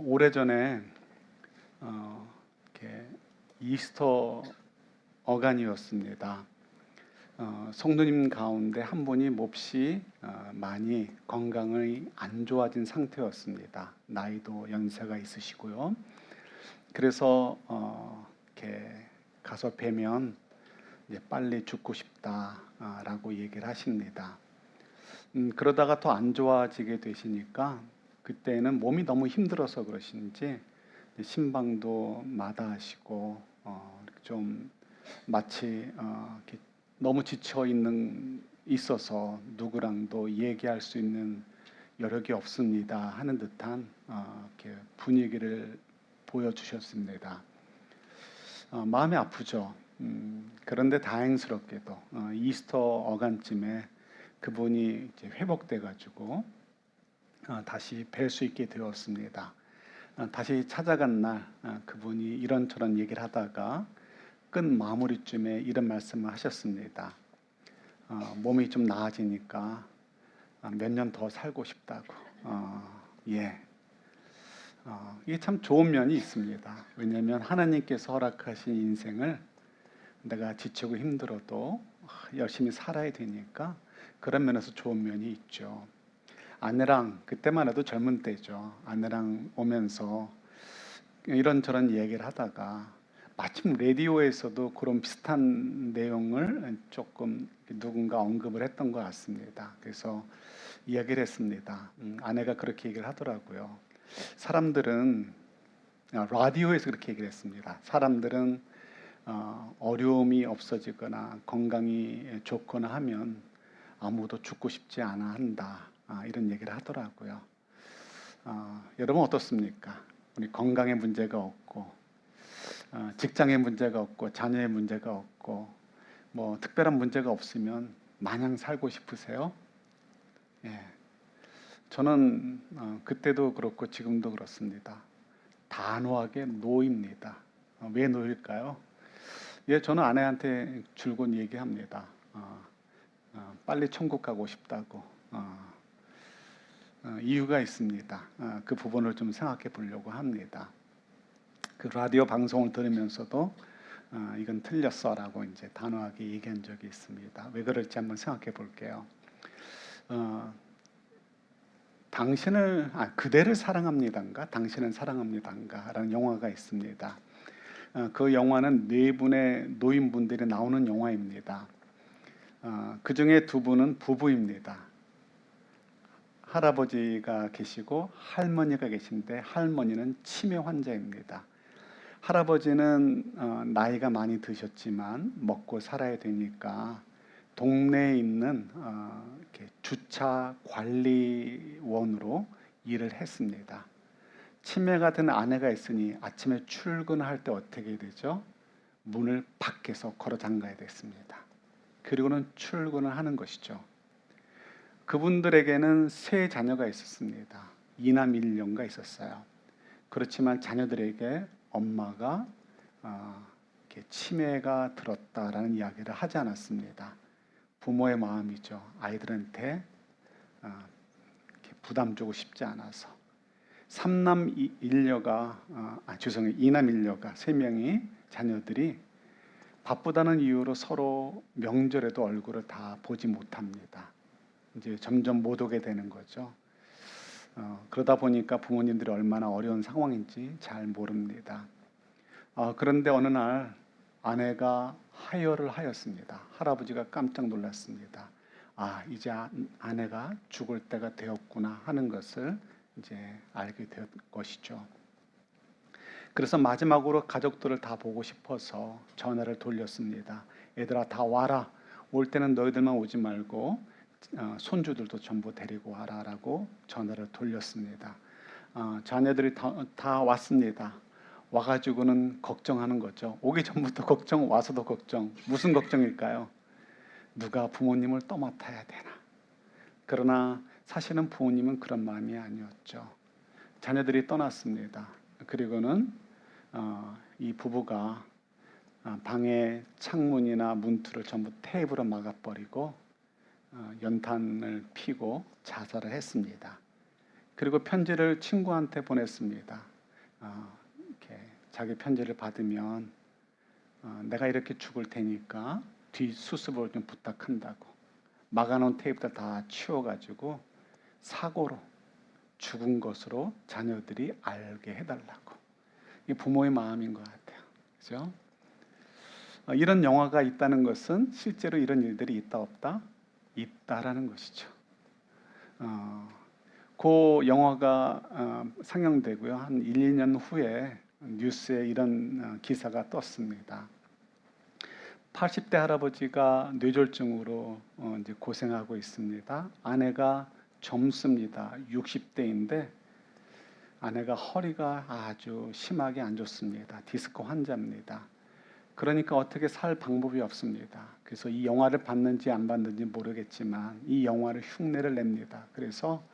오래전에 이렇게 이스터 어간이었습니다. 성도님 가운데 한 분이 몹시 많이 건강이 안 좋아진 상태였습니다. 나이도 연세가 있으시고요. 그래서 이렇게 가서 뵈면 이제 빨리 죽고 싶다라고 얘기를 하십니다. 그러다가 더 안 좋아지게 되시니까 그때는 몸이 너무 힘들어서 그러신지 신방도 마다하시고 좀 마치 이렇게 너무 지쳐 있어서 누구랑도 얘기할 수 있는 여력이 없습니다 하는 듯한 이렇게 분위기를 보여주셨습니다. 마음이 아프죠. 그런데 다행스럽게도 이스터 어간쯤에 그분이 이제 회복돼 가지고 다시 뵐 수 있게 되었습니다. 다시 찾아간 날 그분이 이런저런 얘기를 하다가 끝 마무리쯤에 이런 말씀을 하셨습니다. 몸이 좀 나아지니까 몇 년 더 살고 싶다고. 이게 참 좋은 면이 있습니다. 왜냐하면 하나님께서 허락하신 인생을 내가 지치고 힘들어도 열심히 살아야 되니까 그런 면에서 좋은 면이 있죠. 아내랑 그때만 해도 젊은 때죠. 아내랑 오면서 이런저런 얘기를 하다가 마침 라디오에서도 그런 비슷한 내용을 조금 누군가 언급을 했던 것 같습니다. 그래서 이야기를 했습니다. 아내가 그렇게 얘기를 하더라고요. 사람들은 라디오에서 그렇게 얘기를 했습니다. 사람들은 어려움이 없어지거나 건강이 좋거나 하면 아무도 죽고 싶지 않아 한다. 이런 얘기를 하더라고요. 여러분 어떻습니까? 우리 건강에 문제가 없고 직장에 문제가 없고 자녀의 문제가 없고 뭐 특별한 문제가 없으면 마냥 살고 싶으세요? 예. 저는 그때도 그렇고 지금도 그렇습니다. 단호하게 노입니다. 왜 노일까요? 저는 아내한테 줄곧 얘기합니다. 빨리 천국 가고 싶다고. 이유가 있습니다. 그 부분을 좀 생각해 보려고 합니다. 그 라디오 방송을 들으면서도 이건 틀렸어라고 이제 단호하게 얘기한 적이 있습니다. 왜 그럴지 한번 생각해 볼게요. 그대를 사랑합니다인가? 당신은 사랑합니다인가? 라는 영화가 있습니다. 그 영화는 네 분의 노인분들이 나오는 영화입니다. 그 중에 두 분은 부부입니다. 할아버지가 계시고 할머니가 계신데 할머니는 치매 환자입니다. 할아버지는 나이가 많이 드셨지만 먹고 살아야 되니까 동네에 있는 이렇게 주차 관리원으로 일을 했습니다. 치매가 든 아내가 있으니 아침에 출근할 때 어떻게 되죠? 문을 밖에서 걸어 잠가야 됐습니다. 그리고는 출근을 하는 것이죠. 그분들에게는 세 자녀가 있었습니다. 이남 일녀가 있었어요. 그렇지만 자녀들에게 엄마가 이렇게 치매가 들었다라는 이야기를 하지 않았습니다. 부모의 마음이죠. 아이들한테 이렇게 부담 주고 싶지 않아서. 이남 일녀가 세 명이 자녀들이 바쁘다는 이유로 서로 명절에도 얼굴을 다 보지 못합니다. 이제 점점 못 오게 되는 거죠. 그러다 보니까 부모님들이 얼마나 어려운 상황인지 잘 모릅니다. 그런데 어느 날 아내가 하혈을 하였습니다. 할아버지가 깜짝 놀랐습니다. 이제 아내가 죽을 때가 되었구나 하는 것을 이제 알게 될 것이죠. 그래서 마지막으로 가족들을 다 보고 싶어서 전화를 돌렸습니다. 얘들아 다 와라. 올 때는 너희들만 오지 말고 손주들도 전부 데리고 와라라고 전화를 돌렸습니다. 자녀들이 다 왔습니다. 와가지고는 걱정하는 거죠. 오기 전부터 걱정, 와서도 걱정. 무슨 걱정일까요? 누가 부모님을 떠맡아야 되나? 그러나 사실은 부모님은 그런 마음이 아니었죠. 자녀들이 떠났습니다. 그리고는 이 부부가 방의 창문이나 문틀을 전부 테이프로 막아버리고 연탄을 피고 자살을 했습니다. 그리고 편지를 친구한테 보냈습니다. 이렇게 자기 편지를 받으면 내가 이렇게 죽을 테니까 뒤 수습을 좀 부탁한다고 막아놓은 테이프들 다 치워가지고 사고로 죽은 것으로 자녀들이 알게 해달라고. 이게 부모의 마음인 것 같아요. 그죠? 이런 영화가 있다는 것은 실제로 이런 일들이 있다 없다? 있다라는 것이죠. 그 영화가 상영되고요. 한 1, 2년 후에 뉴스에 이런 기사가 떴습니다. 80대 할아버지가 뇌졸중으로 이제 고생하고 있습니다. 아내가 젊습니다. 60대인데 아내가 허리가 아주 심하게 안 좋습니다. 디스크 환자입니다. 그러니까 어떻게 살 방법이 없습니다. 그래서 이 영화를 봤는지 안 봤는지 모르겠지만 이 영화를 흉내를 냅니다. 그래서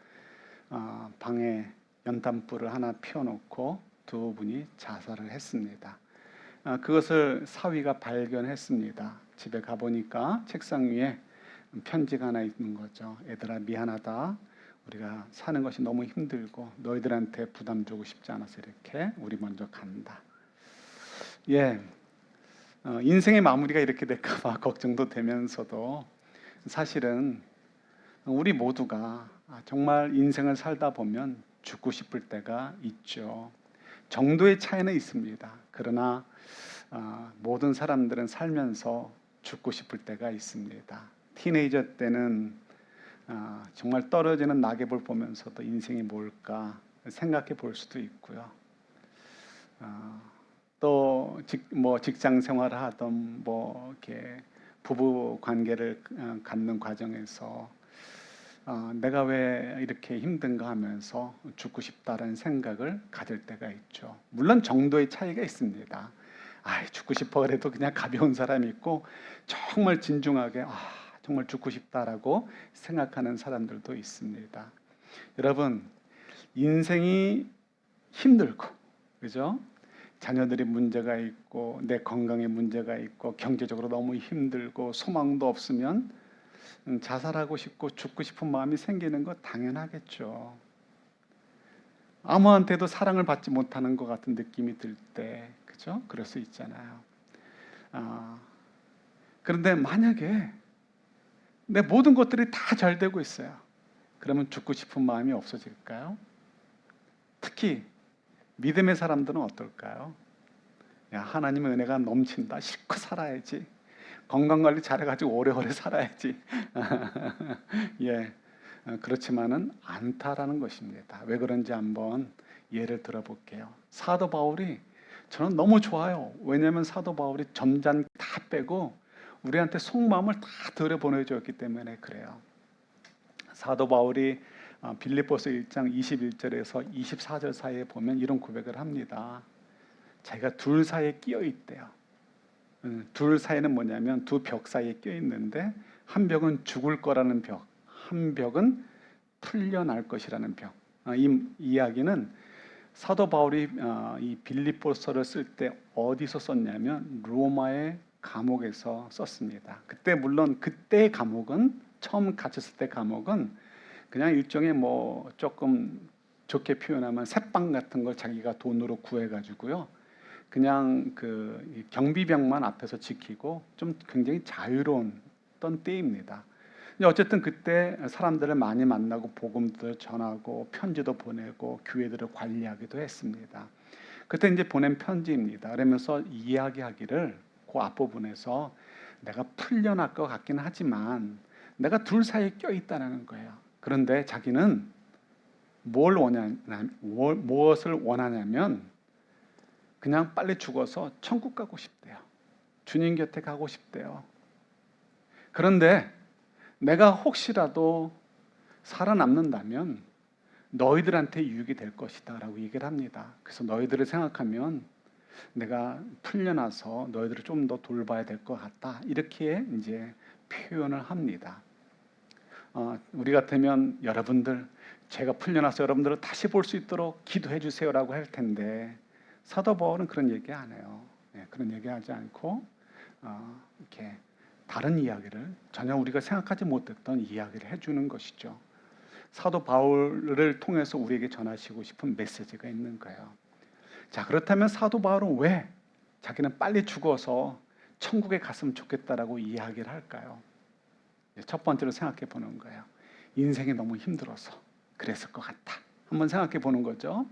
방에 연탄불을 하나 피워놓고 두 분이 자살을 했습니다. 그것을 사위가 발견했습니다. 집에 가보니까 책상 위에 편지가 하나 있는 거죠. 얘들아 미안하다. 우리가 사는 것이 너무 힘들고 너희들한테 부담 주고 싶지 않아서 이렇게 우리 먼저 간다. 예, 인생의 마무리가 이렇게 될까 봐 걱정도 되면서도 사실은 우리 모두가 정말 인생을 살다 보면 죽고 싶을 때가 있죠. 정도의 차이는 있습니다. 그러나 모든 사람들은 살면서 죽고 싶을 때가 있습니다. 티네이저 때는 정말 떨어지는 낙엽을 보면서도 인생이 뭘까 생각해 볼 수도 있고요. 또 직장 생활을 하던 이렇게 부부 관계를 갖는 과정에서 내가 왜 이렇게 힘든가 하면서 죽고 싶다라는 생각을 가질 때가 있죠. 물론 정도의 차이가 있습니다. 죽고 싶어 그래도 그냥 가벼운 사람이 있고 정말 진중하게 정말 죽고 싶다라고 생각하는 사람들도 있습니다. 여러분, 인생이 힘들고, 그죠? 자녀들이 문제가 있고 내 건강에 문제가 있고 경제적으로 너무 힘들고 소망도 없으면 자살하고 싶고 죽고 싶은 마음이 생기는 거 당연하겠죠. 아무한테도 사랑을 받지 못하는 것 같은 느낌이 들 때, 그죠? 그럴 수 있잖아요. 그런데 만약에 내 모든 것들이 다 잘 되고 있어요. 그러면 죽고 싶은 마음이 없어질까요? 특히 믿음의 사람들은 어떨까요? 야, 하나님의 은혜가 넘친다. 실컷 살아야지. 건강관리 잘해가지고 오래오래 살아야지. 예, 그렇지만은 않다라는 것입니다. 왜 그런지 한번 예를 들어볼게요. 사도 바울이 저는 너무 좋아요. 왜냐하면 사도 바울이 점잖 다 빼고 우리한테 속마음을 다 들여보내줬기 때문에 그래요. 사도 바울이 빌립보서 1장 21절에서 24절 사이에 보면 이런 고백을 합니다. 자기가 둘 사이에 끼어 있대요. 둘 사이는 뭐냐면 두 벽 사이에 끼어 있는데 한 벽은 죽을 거라는 벽, 한 벽은 풀려날 것이라는 벽. 이 이야기는 사도 바울이 이 빌립보서를 쓸 때 어디서 썼냐면 로마의 감옥에서 썼습니다. 그때 물론 그때의 감옥은 처음 갇혔을 때 감옥은 그냥 일종의 조금 좋게 표현하면 새빵 같은 걸 자기가 돈으로 구해가지고요. 그냥 그 경비병만 앞에서 지키고 좀 굉장히 자유로웠던 때입니다. 어쨌든 그때 사람들을 많이 만나고 복음도 전하고 편지도 보내고 교회들을 관리하기도 했습니다. 그때 이제 보낸 편지입니다. 그러면서 이야기하기를 그 앞부분에서 내가 풀려날 것 같긴 하지만 내가 둘 사이에 껴있다는 거예요. 그런데 자기는 무엇을 원하냐면 그냥 빨리 죽어서 천국 가고 싶대요. 주님 곁에 가고 싶대요. 그런데 내가 혹시라도 살아남는다면 너희들한테 유익이 될 것이다 라고 얘기를 합니다. 그래서 너희들을 생각하면 내가 풀려나서 너희들을 좀 더 돌봐야 될 것 같다. 이렇게 이제 표현을 합니다. 우리 같으면 여러분들 제가 풀려나서 여러분들을 다시 볼 수 있도록 기도해 주세요라고 할 텐데 사도 바울은 그런 얘기 안 해요. 그런 얘기하지 않고 이렇게 다른 이야기를 전혀 우리가 생각하지 못했던 이야기를 해주는 것이죠. 사도 바울을 통해서 우리에게 전하시고 싶은 메시지가 있는 거예요. 자, 그렇다면 사도 바울은 왜 자기는 빨리 죽어서 천국에 갔으면 좋겠다라고 이야기를 할까요? 첫 번째로 생각해 보는 거예요. 인생이 너무 힘들어서 그랬을 것 같다. 한번 생각해 보는 거죠.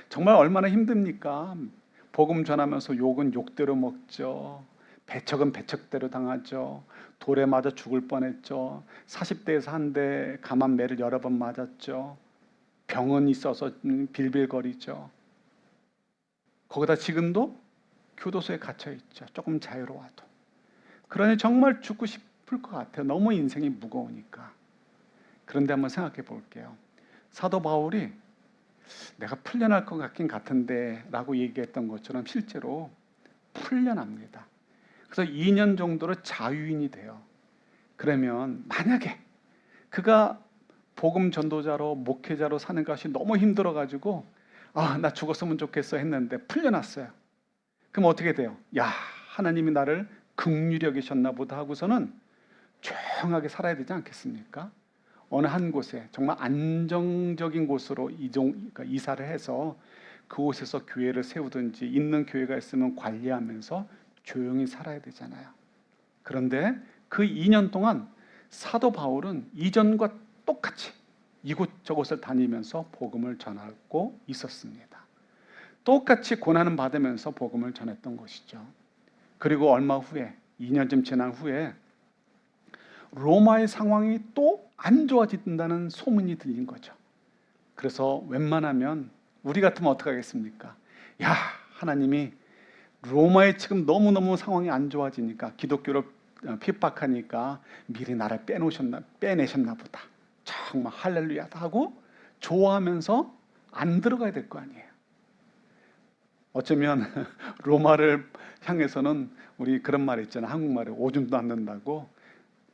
정말 얼마나 힘듭니까? 복음 전하면서 욕은 욕대로 먹죠. 배척은 배척대로 당하죠. 돌에 맞아 죽을 뻔했죠. 40대에서 한 대 감한매를 여러 번 맞았죠. 병은 있어서 빌빌거리죠. 거기다 지금도 교도소에 갇혀 있죠. 조금 자유로워도. 그러니 정말 죽고 싶을 것 같아요. 너무 인생이 무거우니까. 그런데 한번 생각해 볼게요. 사도 바울이 내가 풀려날 것 같긴 같은데 라고 얘기했던 것처럼 실제로 풀려납니다. 그래서 2년 정도로 자유인이 돼요. 그러면 만약에 그가 복음 전도자로 목회자로 사는 것이 너무 힘들어가지고 나 죽었으면 좋겠어 했는데 풀려났어요. 그럼 어떻게 돼요? 야, 하나님이 나를 긍휼히 여기셨나 보다 하고서는 조용하게 살아야 되지 않겠습니까? 어느 한 곳에 정말 안정적인 곳으로 그러니까 이사를 해서 그곳에서 교회를 세우든지 있는 교회가 있으면 관리하면서 조용히 살아야 되잖아요. 그런데 그 2년 동안 사도 바울은 이전과 똑같이 이곳저곳을 다니면서 복음을 전하고 있었습니다. 똑같이 고난을 받으면서 복음을 전했던 것이죠. 그리고 얼마 후에 2년쯤 지난 후에 로마의 상황이 또 안 좋아진다는 소문이 들린 거죠. 그래서 웬만하면 우리 같으면 어떻게 하겠습니까? 야, 하나님이 로마에 지금 너무너무 상황이 안 좋아지니까 기독교를 핍박하니까 미리 나를 빼내셨나 보다. 정말 할렐루야다 하고 좋아하면서 안 들어가야 될 거 아니에요. 어쩌면 로마를 향해서는 우리 그런 말이 있잖아요. 한국말에 오줌도 안 는다고.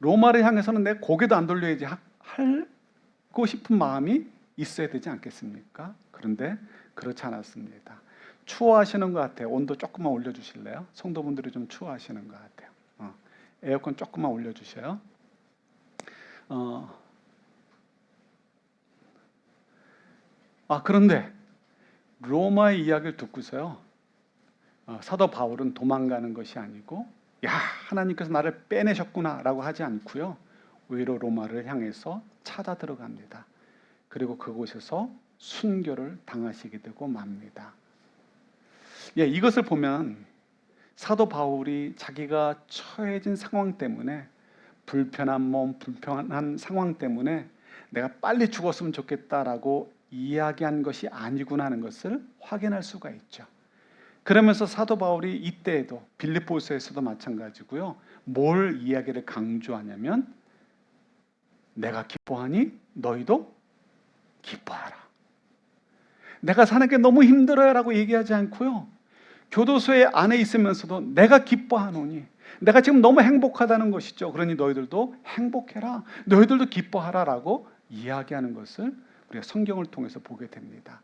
로마를 향해서는 내 고개도 안 돌려야지 하고 싶은 마음이 있어야 되지 않겠습니까? 그런데 그렇지 않았습니다. 추워하시는 것 같아요. 온도 조금만 올려주실래요? 성도분들이 좀 추워하시는 것 같아요. 에어컨 조금만 올려주세요. 그런데 로마의 이야기를 듣고서요, 사도 바울은 도망가는 것이 아니고 야, 하나님께서 나를 빼내셨구나 라고 하지 않고요, 오히려 로마를 향해서 찾아 들어갑니다. 그리고 그곳에서 순교를 당하시게 되고 맙니다. 이것을 보면 사도 바울이 자기가 처해진 상황 때문에, 불편한 몸, 불편한 상황 때문에 내가 빨리 죽었으면 좋겠다라고 이야기한 것이 아니구나 하는 것을 확인할 수가 있죠. 그러면서 사도 바울이 이때에도 빌립보서에서도 마찬가지고요, 뭘 이야기를 강조하냐면 내가 기뻐하니 너희도 기뻐하라. 내가 사는 게 너무 힘들어요 라고 얘기하지 않고요, 교도소에 안에 있으면서도 내가 기뻐하노니, 내가 지금 너무 행복하다는 것이죠. 그러니 너희들도 행복해라, 너희들도 기뻐하라 라고 이야기하는 것을 우리가 성경을 통해서 보게 됩니다.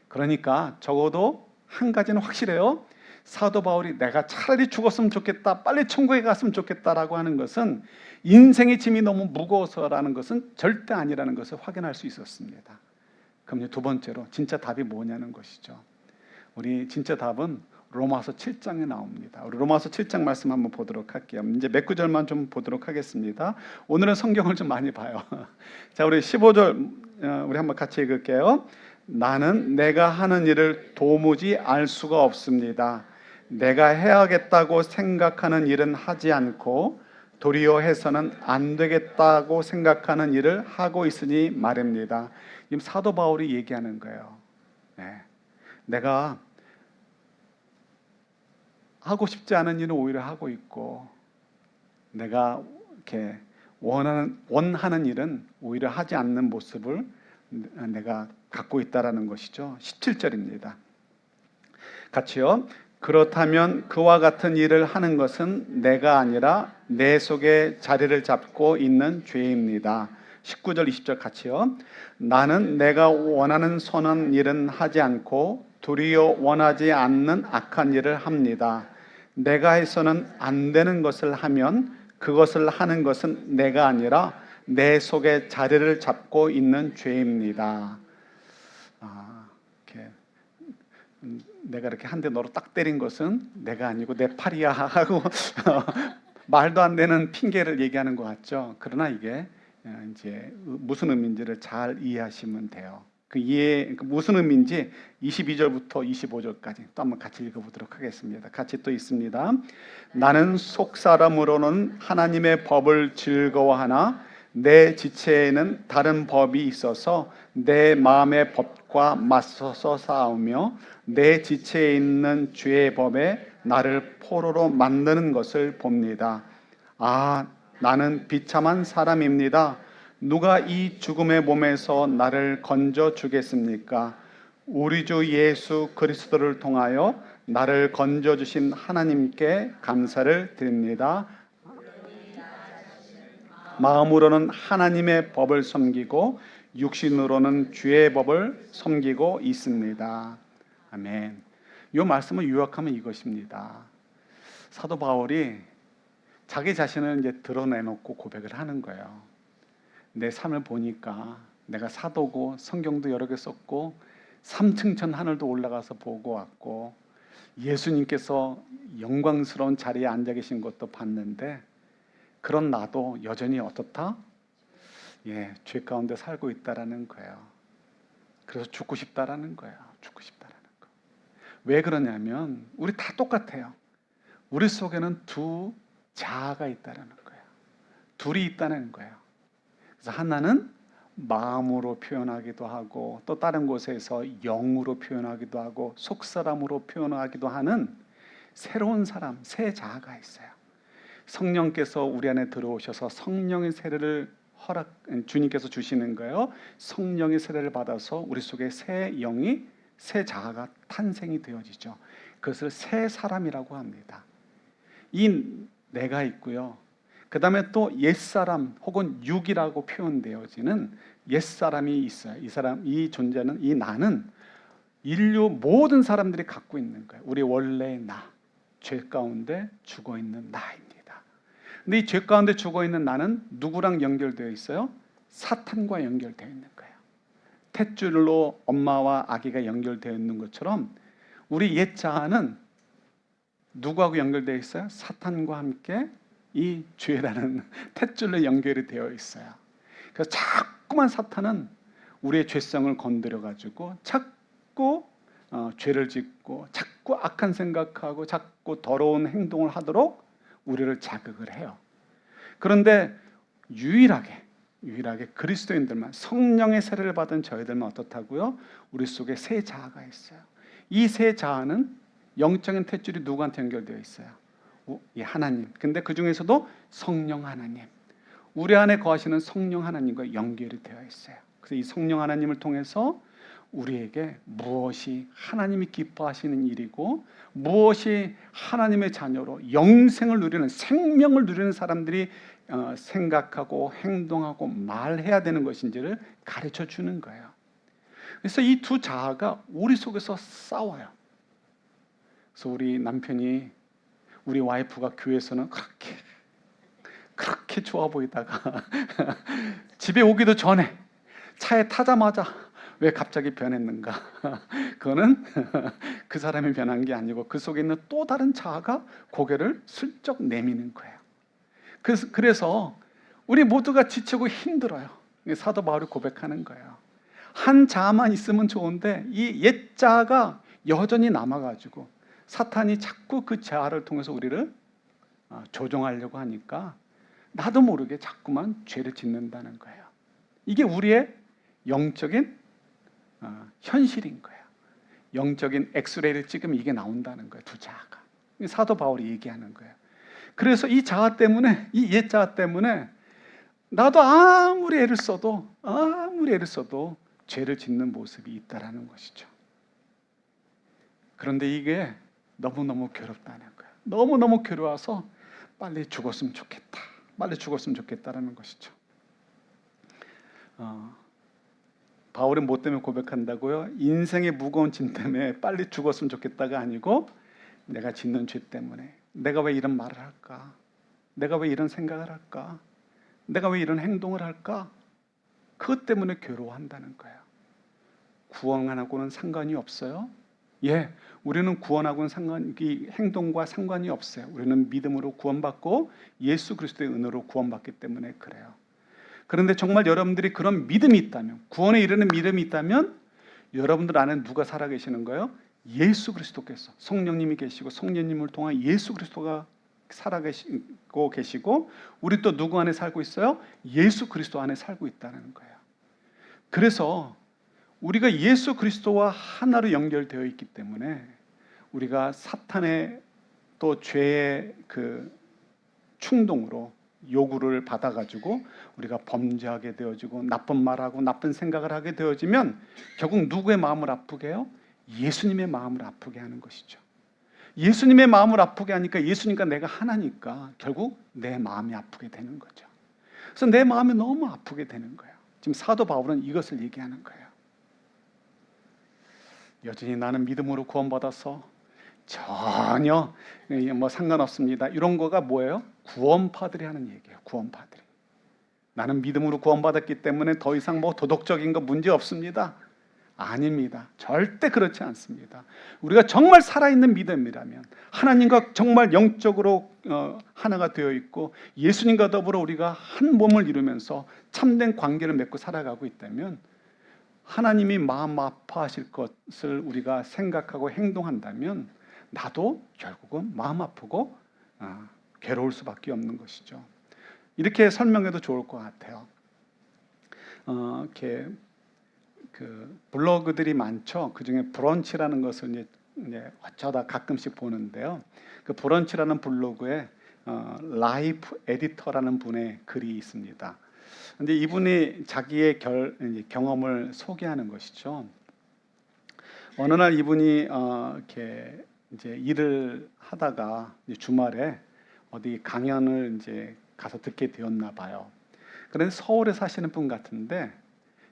그러니까 적어도 한 가지는 확실해요. 사도 바울이 내가 차라리 죽었으면 좋겠다, 빨리 천국에 갔으면 좋겠다라고 하는 것은 인생의 짐이 너무 무거워서라는 것은 절대 아니라는 것을 확인할 수 있었습니다. 그럼 이제 두 번째로 진짜 답이 뭐냐는 것이죠. 우리 진짜 답은 로마서 7장에 나옵니다. 우리 로마서 7장 말씀 한번 보도록 할게요. 이제 몇 구절만 좀 보도록 하겠습니다. 오늘은 성경을 좀 많이 봐요. 자, 우리 15절 우리 한번 같이 읽을게요. 나는 내가 하는 일을 도무지 알 수가 없습니다. 내가 해야겠다고 생각하는 일은 하지 않고 도리어 해서는 안 되겠다고 생각하는 일을 하고 있으니 말입니다. 지금 사도 바울이 얘기하는 거예요. 내가 하고 싶지 않은 일은 오히려 하고 있고, 내가 이렇게 원하는 일은 오히려 하지 않는 모습을 내가 갖고 있다라는 것이죠. 17절입니다. 같이요. 그렇다면 그와 같은 일을 하는 것은 내가 아니라 내 속에 자리를 잡고 있는 죄입니다. 19절 20절 같이요. 나는 내가 원하는 선한 일은 하지 않고 도리어 원하지 않는 악한 일을 합니다. 내가 해서는 안 되는 것을 하면 그것을 하는 것은 내가 아니라 내 속에 자리를 잡고 있는 죄입니다. 이렇게 내가 이렇게 한 대 너로 딱 때린 것은 내가 아니고 내 팔이야 하고 말도 안 되는 핑계를 얘기하는 것 같죠. 그러나 이게 이제 무슨 의미인지를 잘 이해하시면 돼요. 무슨 의미인지 22절부터 25절까지 또 한번 같이 읽어보도록 하겠습니다. 같이 또 있습니다. 나는 속 사람으로는 하나님의 법을 즐거워하나 내 지체에는 다른 법이 있어서 내 마음의 법과 맞서서 싸우며 내 지체에 있는 죄의 법에 나를 포로로 만드는 것을 봅니다. 아, 나는 비참한 사람입니다. 누가 이 죽음의 몸에서 나를 건져 주겠습니까? 우리 주 예수 그리스도를 통하여 나를 건져 주신 하나님께 감사를 드립니다. 마음으로는 하나님의 법을 섬기고 육신으로는 죄의 법을 섬기고 있습니다. 아멘. 이 말씀을 요약하면 이것입니다. 사도 바울이 자기 자신을 이제 드러내놓고 고백을 하는 거예요. 내 삶을 보니까 내가 사도고 성경도 여러 개 썼고 3층 천 하늘도 올라가서 보고 왔고 예수님께서 영광스러운 자리에 앉아 계신 것도 봤는데 그런 나도 여전히 어떻다? 죄 가운데 살고 있다라는 거예요. 그래서 죽고 싶다라는 거예요. 죽고 싶다라는 거. 왜 그러냐면 우리 다 똑같아요. 우리 속에는 두 자아가 있다라는 거예요. 둘이 있다는 거예요. 그래서 하나는 마음으로 표현하기도 하고 또 다른 곳에서 영으로 표현하기도 하고 속사람으로 표현하기도 하는 새로운 사람, 새 자아가 있어요. 성령께서 우리 안에 들어오셔서 성령의 세례를 주님께서 주시는 거예요. 성령의 세례를 받아서 우리 속에 새 영이, 새 자아가 탄생이 되어지죠. 그것을 새 사람이라고 합니다. 이 내가 있고요. 그 다음에 또 옛사람 혹은 육이라고 표현되어지는 옛사람이 있어요. 이 존재는, 이 나는 인류 모든 사람들이 갖고 있는 거예요. 우리 원래의 나, 죄 가운데 죽어 있는 나입니다. 근데 이 죄 가운데 죽어 있는 나는 누구랑 연결되어 있어요? 사탄과 연결되어 있는 거예요. 탯줄로 엄마와 아기가 연결되어 있는 것처럼 우리 옛 자아는 누구하고 연결되어 있어요? 사탄과 함께 이 죄라는 탯줄로 연결이 되어 있어요. 그래서 자꾸만 사탄은 우리의 죄성을 건드려 가지고 자꾸 죄를 짓고 자꾸 악한 생각하고 자꾸 더러운 행동을 하도록 우리를 자극을 해요. 그런데 유일하게 그리스도인들만, 성령의 세례를 받은 저희들만 어떻다고요? 우리 속에 새 자아가 있어요. 이 새 자아는 영적인 탯줄이 누구한테 연결되어 있어요? 이 하나님. 근데 그 중에서도 성령 하나님, 우리 안에 거하시는 성령 하나님과 연결이 되어 있어요. 그래서 이 성령 하나님을 통해서 우리에게 무엇이 하나님이 기뻐하시는 일이고 무엇이 하나님의 자녀로 영생을 누리는, 생명을 누리는 사람들이 생각하고 행동하고 말해야 되는 것인지를 가르쳐 주는 거예요. 그래서 이 두 자아가 우리 속에서 싸워요. 그래서 우리 남편이, 우리 와이프가 교회에서는 그렇게 좋아 보이다가 집에 오기도 전에 차에 타자마자 왜 갑자기 변했는가? 그거는 그 사람이 변한 게 아니고 그 속에 있는 또 다른 자아가 고개를 슬쩍 내미는 거예요. 그래서 우리 모두가 지치고 힘들어요. 사도 바울이 고백하는 거예요. 한 자아만 있으면 좋은데 이 옛 자아가 여전히 남아가지고 사탄이 자꾸 그 자아를 통해서 우리를 조종하려고 하니까 나도 모르게 자꾸만 죄를 짓는다는 거예요. 이게 우리의 영적인 현실인 거예요. 영적인 엑스레이를 찍으면 이게 나온다는 거예요. 두 자아가. 사도 바울이 얘기하는 거예요. 그래서 이 자아 때문에, 이 옛 자아 때문에 나도 아무리 애를 써도 죄를 짓는 모습이 있다라는 것이죠. 그런데 이게 너무너무 괴롭다는 거예요. 너무너무 괴로워서 빨리 죽었으면 좋겠다. 빨리 죽었으면 좋겠다라는 것이죠. 바울은 뭐 때문에 고백한다고요? 인생의 무거운 짐 때문에 빨리 죽었으면 좋겠다가 아니고 내가 짓는 죄 때문에, 내가 왜 이런 말을 할까? 내가 왜 이런 생각을 할까? 내가 왜 이런 행동을 할까? 그것 때문에 괴로워한다는 거예요. 구원하고는 상관이 없어요. 예, 우리는 구원하고는 이 행동과 상관이 없어요. 우리는 믿음으로 구원받고 예수 그리스도의 은혜로 구원받기 때문에 그래요. 그런데 정말 여러분들이 그런 믿음이 있다면, 구원에 이르는 믿음이 있다면 여러분들 안에 누가 살아계시는 거예요? 예수 그리스도께서, 성령님이 계시고 성령님을 통한 예수 그리스도가 살아계시고 계시고, 우리 또 누구 안에 살고 있어요? 예수 그리스도 안에 살고 있다는 거예요. 그래서 우리가 예수 그리스도와 하나로 연결되어 있기 때문에 우리가 사탄의 또 죄의 그 충동으로 요구를 받아가지고 우리가 범죄하게 되어지고 나쁜 말하고 나쁜 생각을 하게 되어지면 결국 누구의 마음을 아프게 해요? 예수님의 마음을 아프게 하는 것이죠. 예수님의 마음을 아프게 하니까, 예수님과 내가 하나니까 결국 내 마음이 아프게 되는 거죠. 그래서 내 마음이 너무 아프게 되는 거예요. 지금 사도 바울은 이것을 얘기하는 거예요. 여전히 나는 믿음으로 구원받아서 전혀 뭐 상관없습니다, 이런 거가 뭐예요? 구원파들이 하는 얘기예요. 구원파들이. 나는 믿음으로 구원받았기 때문에 더 이상 뭐 도덕적인 거 문제 없습니다. 아닙니다. 절대 그렇지 않습니다. 우리가 정말 살아있는 믿음이라면, 하나님과 정말 영적으로 하나가 되어 있고 예수님과 더불어 우리가 한 몸을 이루면서 참된 관계를 맺고 살아가고 있다면, 하나님이 마음 아파하실 것을 우리가 생각하고 행동한다면 나도 결국은 마음 아프고 괴로울 수밖에 없는 것이죠. 이렇게 설명해도 좋을 것 같아요. 이렇게 그 블로그들이 많죠. 그 중에 브런치라는 것을 이제 어쩌다 가끔씩 보는데요. 그 브런치라는 블로그에 라이프 에디터라는 분의 글이 있습니다. 근데 이분이 자기의 경험을 소개하는 것이죠. 어느 날 이분이 이렇게 이제 일을 하다가 이제 주말에 어디 강연을 이제 가서 듣게 되었나 봐요. 그런데 서울에 사시는 분 같은데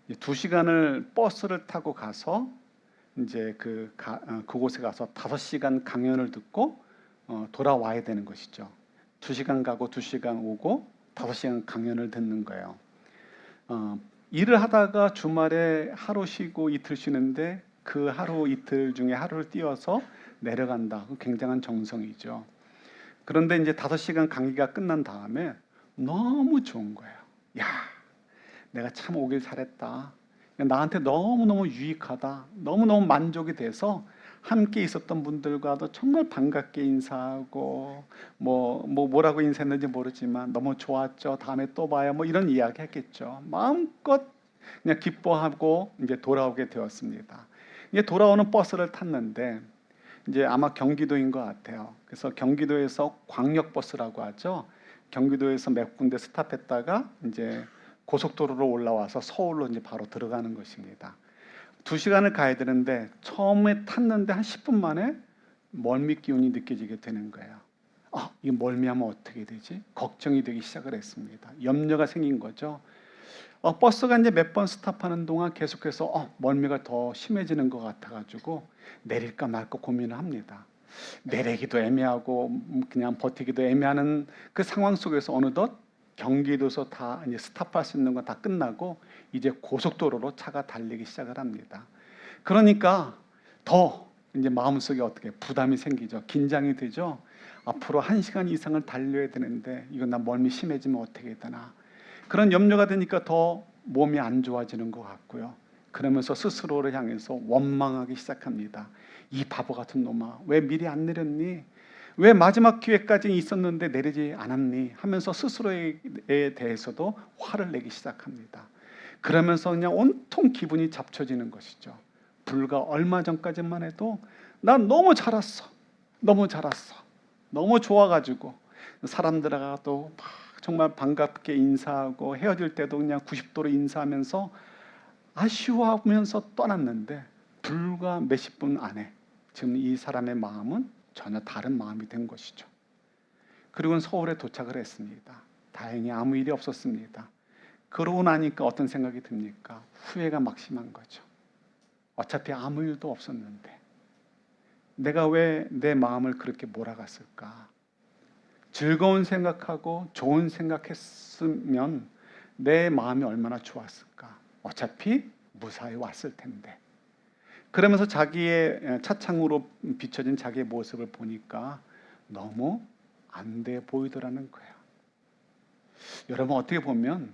2시간을 버스를 타고 가서 이제 그곳에 가서 5시간 강연을 듣고 돌아와야 되는 것이죠. 2시간 가고 2시간 오고 5시간 강연을 듣는 거예요. 일을 하다가 주말에 하루 쉬고 이틀 쉬는데 그 하루 이틀 중에 하루를 띄워서 내려간다. 굉장한 정성이죠. 그런데 이제 5시간 강의가 끝난 다음에 너무 좋은 거예요. 야, 내가 참 오길 잘했다. 나한테 너무너무 유익하다. 너무너무 만족이 돼서 함께 있었던 분들과도 정말 반갑게 인사하고 뭐라고 인사했는지 모르지만 너무 좋았죠. 다음에 또 봐요. 뭐 이런 이야기 했겠죠. 마음껏 그냥 기뻐하고 이제 돌아오게 되었습니다. 이제 돌아오는 버스를 탔는데 이제 아마 경기도인 것 같아요. 그래서 경기도에서 광역버스라고 하죠. 경기도에서 몇 군데 스탑했다가 이제 고속도로로 올라와서 서울로 이제 바로 들어가는 것입니다. 2시간을 가야 되는데 처음에 탔는데 한 10분 만에 멀미 기운이 느껴지게 되는 거예요. 이 멀미하면 어떻게 되지? 걱정이 되기 시작을 했습니다. 염려가 생긴 거죠. 버스가 이제 몇 번 스탑하는 동안 계속해서 멀미가 더 심해지는 것 같아가지고 내릴까 말까 고민을 합니다. 내리기도 애매하고 그냥 버티기도 애매하는 그 상황 속에서 어느덧 경기도에서 다 이제 스탑할 수 있는 건 다 끝나고 이제 고속도로로 차가 달리기 시작을 합니다. 그러니까 더 이제 마음속에 어떻게 부담이 생기죠. 긴장이 되죠. 앞으로 1시간 이상을 달려야 되는데 이거 나 멀미 심해지면 어떻게 되나. 그런 염려가 되니까 더 몸이 안 좋아지는 것 같고요. 그러면서 스스로를 향해서 원망하기 시작합니다. 이 바보 같은 놈아, 왜 미리 안 내렸니? 왜 마지막 기회까지 있었는데 내리지 않았니? 하면서 스스로에 대해서도 화를 내기 시작합니다. 그러면서 그냥 온통 기분이 잡쳐지는 것이죠. 불과 얼마 전까지만 해도 난 너무 잘 왔어. 너무 잘 왔어. 너무 좋아가지고 사람들하고 막 정말 반갑게 인사하고 헤어질 때도 그냥 90도로 인사하면서 아쉬워하면서 떠났는데 불과 몇십 분 안에 지금 이 사람의 마음은 전혀 다른 마음이 된 것이죠. 그리고 서울에 도착을 했습니다. 다행히 아무 일이 없었습니다. 그러고 나니까 어떤 생각이 듭니까? 후회가 막심한 거죠. 어차피 아무 일도 없었는데 내가 왜 내 마음을 그렇게 몰아갔을까? 즐거운 생각하고 좋은 생각했으면 내 마음이 얼마나 좋았을까? 어차피 무사히 왔을 텐데. 그러면서 자기의 차창으로 비춰진 자기의 모습을 보니까 너무 안 돼 보이더라는 거예요. 여러분, 어떻게 보면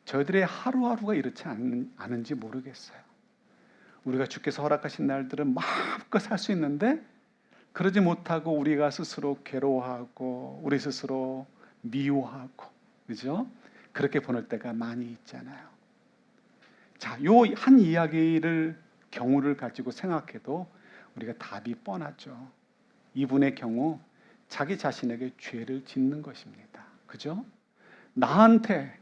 저희들의 하루하루가 이렇지 않은지 모르겠어요. 우리가 주께서 허락하신 날들은 마음껏 살 수 있는데 그러지 못하고 우리가 스스로 괴로워하고 우리 스스로 미워하고, 그죠? 그렇게 보낼 때가 많이 있잖아요. 자, 요 한 이야기를 경우를 가지고 생각해도 우리가 답이 뻔하죠. 이분의 경우 자기 자신에게 죄를 짓는 것입니다. 그죠? 나한테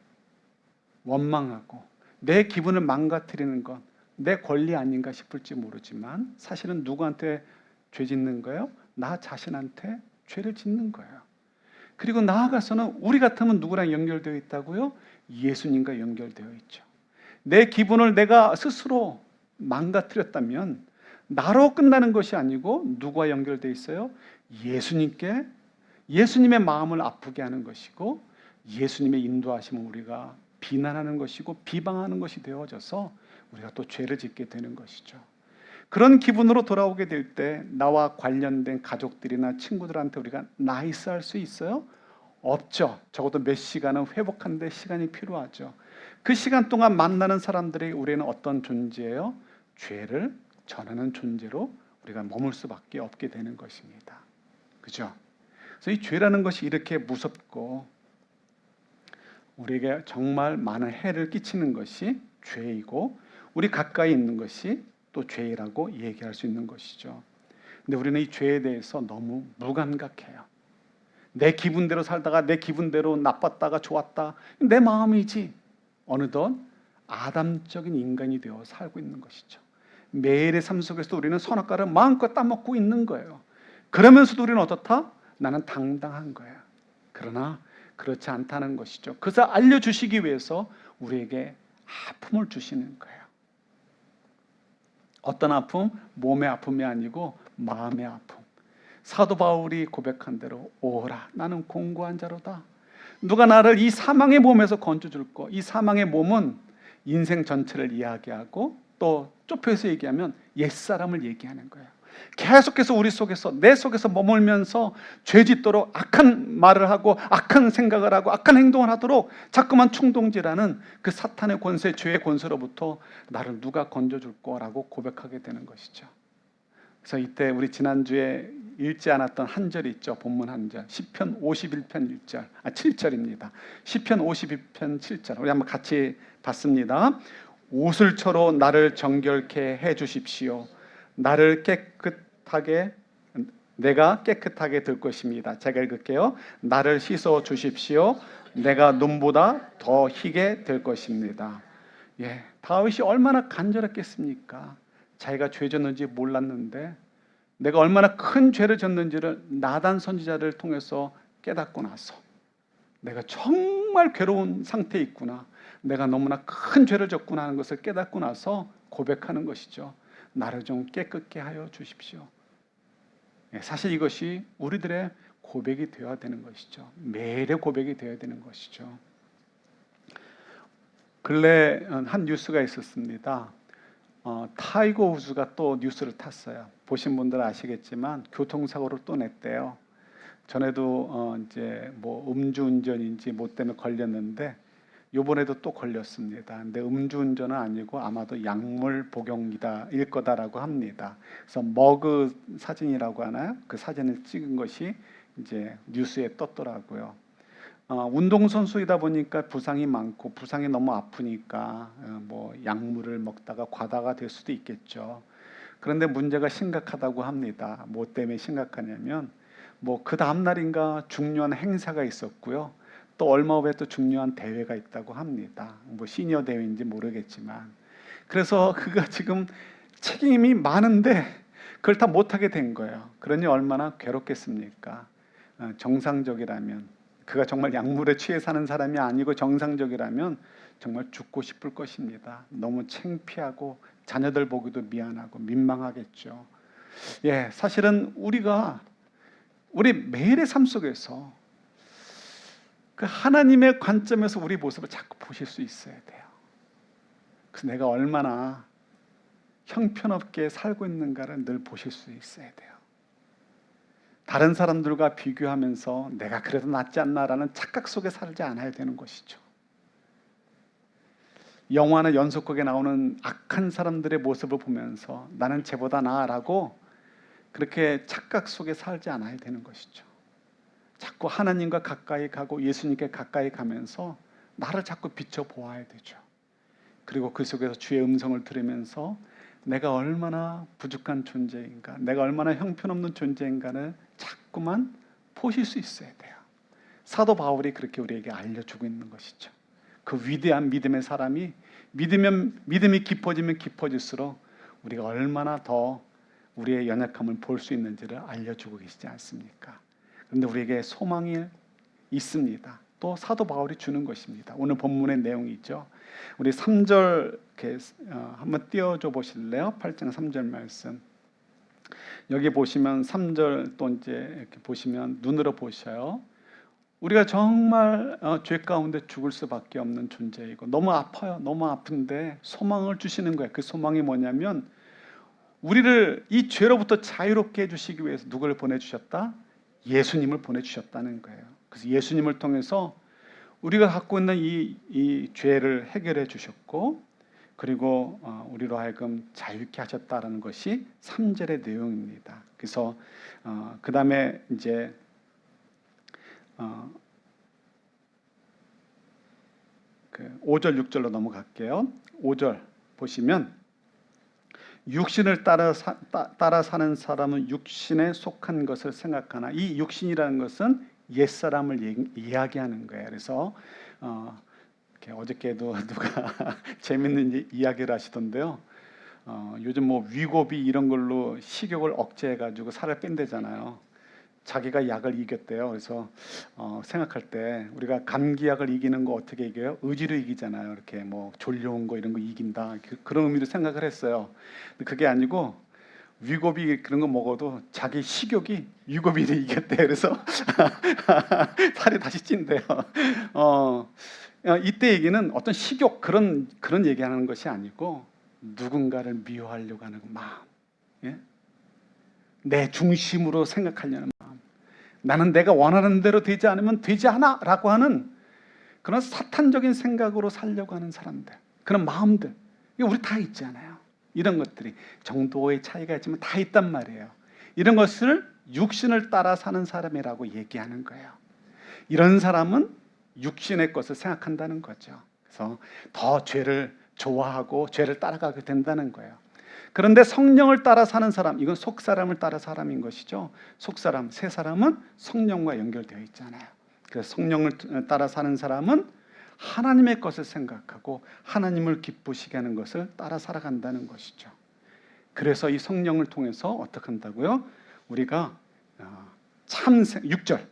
원망하고 내 기분을 망가뜨리는 건 내 권리 아닌가 싶을지 모르지만 사실은 누구한테 죄 짓는 거예요? 나 자신한테 죄를 짓는 거예요. 그리고 나아가서는 우리 같으면 누구랑 연결되어 있다고요? 예수님과 연결되어 있죠. 내 기분을 내가 스스로 망가뜨렸다면 나로 끝나는 것이 아니고 누구와 연결되어 있어요? 예수님께, 예수님의 마음을 아프게 하는 것이고 예수님의 인도하심을 우리가 비난하는 것이고 비방하는 것이 되어져서 우리가 또 죄를 짓게 되는 것이죠. 그런 기분으로 돌아오게 될 때 나와 관련된 가족들이나 친구들한테 우리가 나이스할 수 있어요? 없죠. 적어도 몇 시간은 회복하는데 시간이 필요하죠. 그 시간 동안 만나는 사람들이 우리는 어떤 존재예요? 죄를 전하는 존재로 우리가 머물 수밖에 없게 되는 것입니다. 그죠? 그래서 이 죄라는 것이 이렇게 무섭고 우리에게 정말 많은 해를 끼치는 것이 죄이고 우리 가까이 있는 것이 또 죄라고 얘기할 수 있는 것이죠. 근데 우리는 이 죄에 대해서 너무 무감각해요. 내 기분대로 살다가 내 기분대로 나빴다가 좋았다. 내 마음이지. 어느덧 아담적인 인간이 되어 살고 있는 것이죠. 매일의 삶 속에서도 우리는 선악과를 마음껏 따먹고 있는 거예요. 그러면서도 우리는 어떻다? 나는 당당한 거예요. 그러나 그렇지 않다는 것이죠. 그래서 알려주시기 위해서 우리에게 아픔을 주시는 거예요. 어떤 아픔? 몸의 아픔이 아니고 마음의 아픔. 사도 바울이 고백한 대로 오라 나는 공고한 자로다. 누가 나를 이 사망의 몸에서 건져줄 거. 이 사망의 몸은 인생 전체를 이야기하고 또 좁혀서 얘기하면 옛사람을 얘기하는 거예요. 계속해서 우리 속에서 내 속에서 머물면서 죄짓도록 악한 말을 하고 악한 생각을 하고 악한 행동을 하도록 자꾸만 충동질하는 그 사탄의 권세, 죄의 권세로부터 나를 누가 건져줄 거라고 고백하게 되는 것이죠. 그래서 이때 우리 지난주에 읽지 않았던 한 절이 있죠. 본문 한 절. 시편 51편 7절입니다. 시편 51편 7절. 우리 한번 같이 봤습니다. 옷을 처로 나를 정결케 해 주십시오. 나를 깨끗하게 내가 깨끗하게 될 것입니다. 제가 읽을게요. 나를 씻어 주십시오. 내가 눈보다 더 희게 될 것입니다. 예, 다윗이 얼마나 간절했겠습니까? 자기가 죄 졌는지 몰랐는데 내가 얼마나 큰 죄를 졌는지를 나단 선지자를 통해서 깨닫고 나서 내가 정말 괴로운 상태에 있구나, 내가 너무나 큰 죄를 졌구나 하는 것을 깨닫고 나서 고백하는 것이죠. 나를 좀 깨끗게 하여 주십시오. 사실 이것이 우리들의 고백이 되어야 되는 것이죠. 매일의 고백이 되어야 되는 것이죠. 근래 한 뉴스가 있었습니다. 타이거 우즈가 또 뉴스를 탔어요. 보신 분들은 아시겠지만 교통사고를 또 냈대요. 전에도 이제 뭐 음주운전인지 뭐 때문에 걸렸는데 이번에도 또 걸렸습니다. 근데 음주운전은 아니고 아마도 약물 복용이다일 거다라고 합니다. 그래서 머그 사진이라고 하나요? 그 사진을 찍은 것이 이제 뉴스에 떴더라고요. 운동선수이다 보니까 부상이 많고 부상이 너무 아프니까 뭐 약물을 먹다가 과다가 될 수도 있겠죠. 그런데 문제가 심각하다고 합니다. 뭐 때문에 심각하냐면 뭐 그 다음 날인가 중요한 행사가 있었고요. 또 얼마 후에 또 중요한 대회가 있다고 합니다. 뭐 시니어 대회인지 모르겠지만 그래서 그가 지금 책임이 많은데 그걸 다 못하게 된 거예요. 그러니 얼마나 괴롭겠습니까? 정상적이라면 그가 정말 약물에 취해 사는 사람이 아니고 정상적이라면 정말 죽고 싶을 것입니다. 너무 창피하고 자녀들 보기도 미안하고 민망하겠죠. 예, 사실은 우리 매일의 삶 속에서 그 하나님의 관점에서 우리 모습을 자꾸 보실 수 있어야 돼요. 그래서 내가 얼마나 형편없게 살고 있는가를 늘 보실 수 있어야 돼요. 다른 사람들과 비교하면서 내가 그래도 낫지 않나라는 착각 속에 살지 않아야 되는 것이죠. 영화나 연속극에 나오는 악한 사람들의 모습을 보면서 나는 쟤보다 나아라고 그렇게 착각 속에 살지 않아야 되는 것이죠. 자꾸 하나님과 가까이 가고 예수님께 가까이 가면서 나를 자꾸 비춰보아야 되죠. 그리고 그 속에서 주의 음성을 들으면서 내가 얼마나 부족한 존재인가, 내가 얼마나 형편없는 존재인가를 자꾸만 보실 수 있어야 돼요. 사도 바울이 그렇게 우리에게 알려주고 있는 것이죠. 그 위대한 믿음의 사람이 믿음이 깊어지면 깊어질수록 우리가 얼마나 더 우리의 연약함을 볼 수 있는지를 알려주고 계시지 않습니까? 그런데 우리에게 소망이 있습니다. 또 사도 바울이 주는 것입니다. 오늘 본문의 내용이 있죠. 우리 3절 한번 띄워줘 보실래요? 8장 3절 말씀. 여기 보시면 3절 또 이제 이렇게 보시면 눈으로 보셔요. 우리가 정말 죄 가운데 죽을 수밖에 없는 존재이고 너무 아파요. 너무 아픈데 소망을 주시는 거예요. 그 소망이 뭐냐면 우리를 이 죄로부터 자유롭게 해주시기 위해서 누구를 보내주셨다? 예수님을 보내주셨다는 거예요. 그래서 예수님을 통해서 우리가 갖고 있는 이 죄를 해결해 주셨고 그리고 우리로 하여금 자유케 하셨다라는 것이 3절의 내용입니다. 그래서 그 다음에 이제 5절 6절로 넘어갈게요. 5절 보시면 육신을 따라 사는 사람은 육신에 속한 것을 생각하나 이 육신이라는 것은 옛사람을 이야기하는 거예요. 그래서 어저께도 누가 재밌는 이야기를 하시던데요. 요즘 뭐 위고비 이런 걸로 식욕을 억제해가지고 살을 뺀대잖아요. 자기가 약을 이겼대요. 그래서 생각할 때 우리가 감기약을 이기는 거 어떻게 이겨요? 의지로 이기잖아요. 이렇게 뭐 졸려온 거 이런 거 이긴다. 그런 의미로 생각을 했어요. 근데 그게 아니고 위고비 그런 거 먹어도 자기 식욕이 위고비를 이겼대. 그래서 살이 다시 찐대요. 이때 얘기는 어떤 식욕 그런 얘기하는 것이 아니고 누군가를 미워하려고 하는 마음, 예? 내 중심으로 생각하려는 마음, 나는 내가 원하는 대로 되지 않으면 되지 않아 라고 하는 그런 사탄적인 생각으로 살려고 하는 사람들, 그런 마음들, 이거 우리 다 있잖아요. 이런 것들이 정도의 차이가 있지만 다 있단 말이에요. 이런 것을 육신을 따라 사는 사람이라고 얘기하는 거예요. 이런 사람은 육신의 것을 생각한다는 거죠. 그래서 더 죄를 좋아하고 죄를 따라가게 된다는 거예요. 그런데 성령을 따라 사는 사람, 이건 속사람을 따라 사람인 것이죠. 속사람, 새 사람은 성령과 연결되어 있잖아요. 그래서 성령을 따라 사는 사람은 하나님의 것을 생각하고 하나님을 기쁘시게 하는 것을 따라 살아간다는 것이죠. 그래서 이 성령을 통해서 어떻게 한다고요? 우리가 6절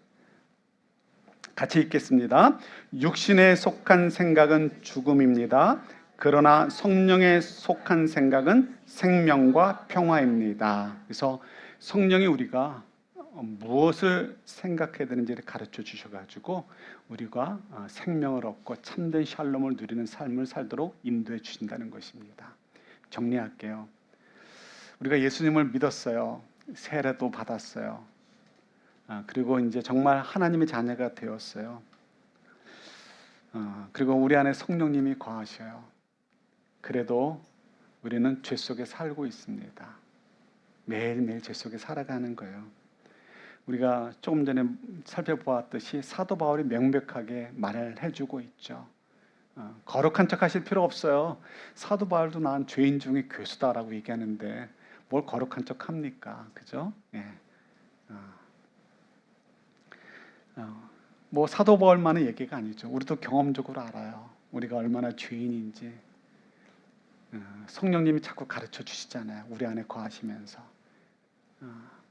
같이 읽겠습니다. 육신에 속한 생각은 죽음입니다. 그러나 성령에 속한 생각은 생명과 평화입니다. 그래서 성령이 우리가 무엇을 생각해야 되는지를 가르쳐 주셔가지고 우리가 생명을 얻고 참된 샬롬을 누리는 삶을 살도록 인도해 주신다는 것입니다. 정리할게요. 우리가 예수님을 믿었어요. 세례도 받았어요. 그리고 이제 정말 하나님의 자녀가 되었어요. 그리고 우리 안에 성령님이 거하셔요. 그래도 우리는 죄 속에 살고 있습니다. 매일매일 죄 속에 살아가는 거예요. 우리가 조금 전에 살펴보았듯이 사도 바울이 명백하게 말을 해주고 있죠. 거룩한 척 하실 필요 없어요. 사도 바울도 난 죄인 중에 괴수다라고 얘기하는데 뭘 거룩한 척 합니까? 그죠? 예. 뭐 사도 바울만의 얘기가 아니죠. 우리도 경험적으로 알아요. 우리가 얼마나 죄인인지. 성령님이 자꾸 가르쳐 주시잖아요. 우리 안에 거하시면서.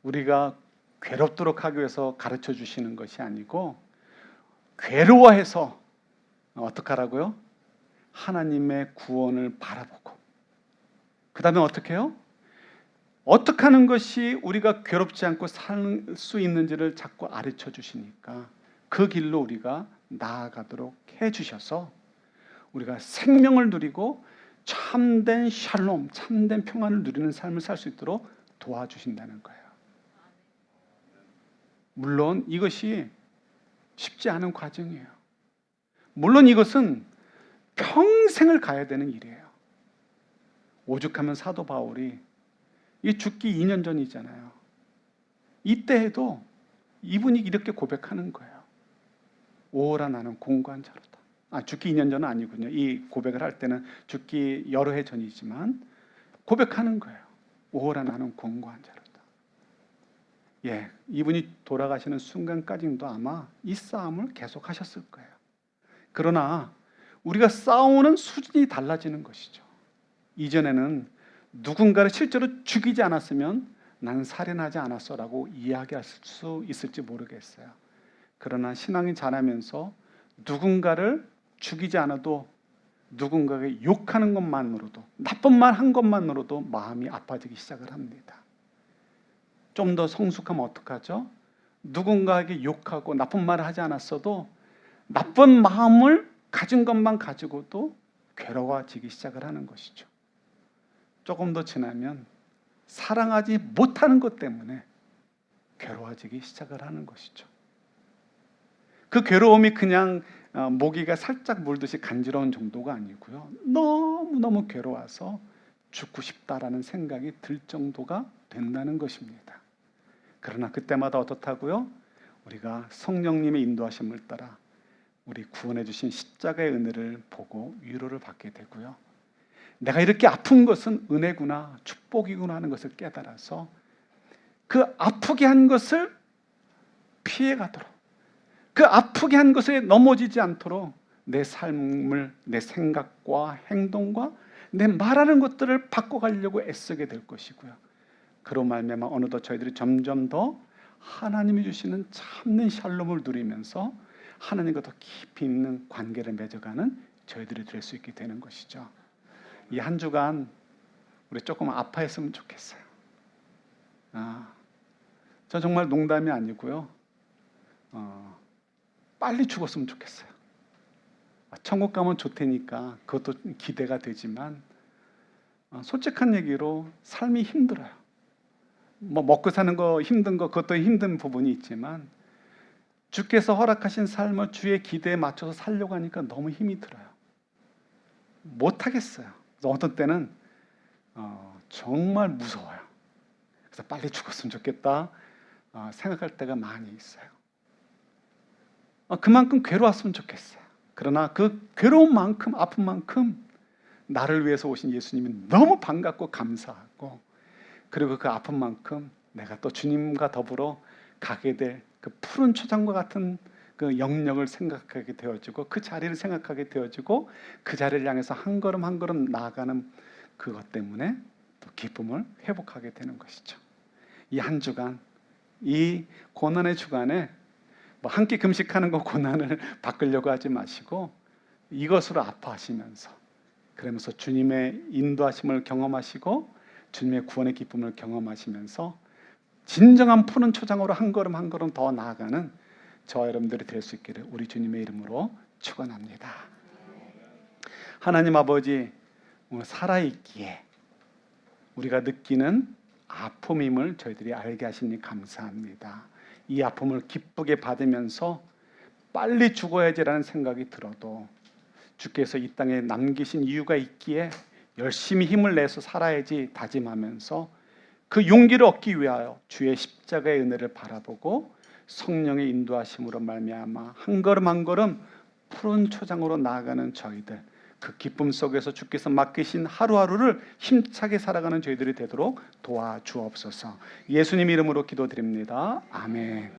우리가 괴롭도록 하기 위해서 가르쳐 주시는 것이 아니고 괴로워해서 어떻게 하라고요? 하나님의 구원을 바라보고 그 다음에 어떻게 해요? 어떻게 하는 것이 우리가 괴롭지 않고 살 수 있는지를 자꾸 가르쳐 주시니까 그 길로 우리가 나아가도록 해주셔서 우리가 생명을 누리고 참된 샬롬, 참된 평안을 누리는 삶을 살 수 있도록 도와주신다는 거예요. 물론 이것이 쉽지 않은 과정이에요. 물론 이것은 평생을 가야 되는 일이에요. 오죽하면 사도 바울이 이 죽기 2년 전이잖아요. 이때에도 이분이 이렇게 고백하는 거예요. 오라 나는 공고한 자로다. 죽기 2년 전은 아니군요. 이 고백을 할 때는 죽기 여러 해 전이지만 고백하는 거예요. 오라 나는 공고한 자로다. 예, 이분이 돌아가시는 순간까지도 아마 이 싸움을 계속 하셨을 거예요. 그러나 우리가 싸우는 수준이 달라지는 것이죠. 이전에는 누군가를 실제로 죽이지 않았으면 난 살인하지 않았어라고 이야기할 수 있을지 모르겠어요. 그러나 신앙이 자라면서 누군가를 죽이지 않아도 누군가에게 욕하는 것만으로도, 나쁜 말 한 것만으로도 마음이 아파지기 시작을 합니다. 좀 더 성숙하면 어떡하죠? 누군가에게 욕하고 나쁜 말을 하지 않았어도 나쁜 마음을 가진 것만 가지고도 괴로워지기 시작을 하는 것이죠. 조금 더 지나면 사랑하지 못하는 것 때문에 괴로워지기 시작을 하는 것이죠. 그 괴로움이 그냥 모기가 살짝 물듯이 간지러운 정도가 아니고요. 너무너무 괴로워서 죽고 싶다라는 생각이 들 정도가 된다는 것입니다. 그러나 그때마다 어떻다고요? 우리가 성령님의 인도하심을 따라 우리 구원해 주신 십자가의 은혜를 보고 위로를 받게 되고요. 내가 이렇게 아픈 것은 은혜구나, 축복이구나 하는 것을 깨달아서 그 아프게 한 것을 피해가도록, 그 아프게 한 것에 넘어지지 않도록 내 삶을, 내 생각과 행동과 내 말하는 것들을 바꿔가려고 애쓰게 될 것이고요. 그로 말미암아 어느덧 저희들이 점점 더 하나님이 주시는 참된 샬롬을 누리면서 하나님과 더 깊이 있는 관계를 맺어가는 저희들이 될 수 있게 되는 것이죠. 이 한 주간 우리 조금 아파했으면 좋겠어요. 저 정말 농담이 아니고요. 빨리 죽었으면 좋겠어요. 천국 가면 좋다니까 그것도 기대가 되지만 솔직한 얘기로 삶이 힘들어요. 먹고 사는 거 힘든 거 그것도 힘든 부분이 있지만 주께서 허락하신 삶을 주의 기대에 맞춰서 살려고 하니까 너무 힘이 들어요. 못하겠어요. 그래서 어떤 때는 정말 무서워요. 그래서 빨리 죽었으면 좋겠다 생각할 때가 많이 있어요. 그만큼 괴로웠으면 좋겠어요. 그러나 그 괴로운 만큼, 아픈 만큼 나를 위해서 오신 예수님이 너무 반갑고 감사하고, 그리고 그 아픈 만큼 내가 또 주님과 더불어 가게 될 그 푸른 초장과 같은 그 영역을 생각하게 되어지고, 그 자리를 생각하게 되어지고, 그 자리를 향해서 한 걸음 한 걸음 나아가는 그것 때문에 또 기쁨을 회복하게 되는 것이죠. 이 한 주간, 이 고난의 주간에 한 끼 금식하는 거 고난을 바꾸려고 하지 마시고 이것으로 아파하시면서, 그러면서 주님의 인도하심을 경험하시고 주님의 구원의 기쁨을 경험하시면서 진정한 푸른 초장으로 한 걸음 한 걸음 더 나아가는 저와 여러분들이 될 수 있기를 우리 주님의 이름으로 축원합니다. 하나님 아버지, 오늘 살아있기에 우리가 느끼는 아픔임을 저희들이 알게 하시니 감사합니다. 이 아픔을 기쁘게 받으면서 빨리 죽어야지라는 생각이 들어도 주께서 이 땅에 남기신 이유가 있기에 열심히 힘을 내서 살아야지 다짐하면서 그 용기를 얻기 위하여 주의 십자가의 은혜를 바라보고 성령의 인도하심으로 말미암아 한 걸음 한 걸음 푸른 초장으로 나아가는 저희들, 그 기쁨 속에서 주께서 맡기신 하루하루를 힘차게 살아가는 저희들이 되도록 도와주옵소서. 예수님 이름으로 기도드립니다. 아멘.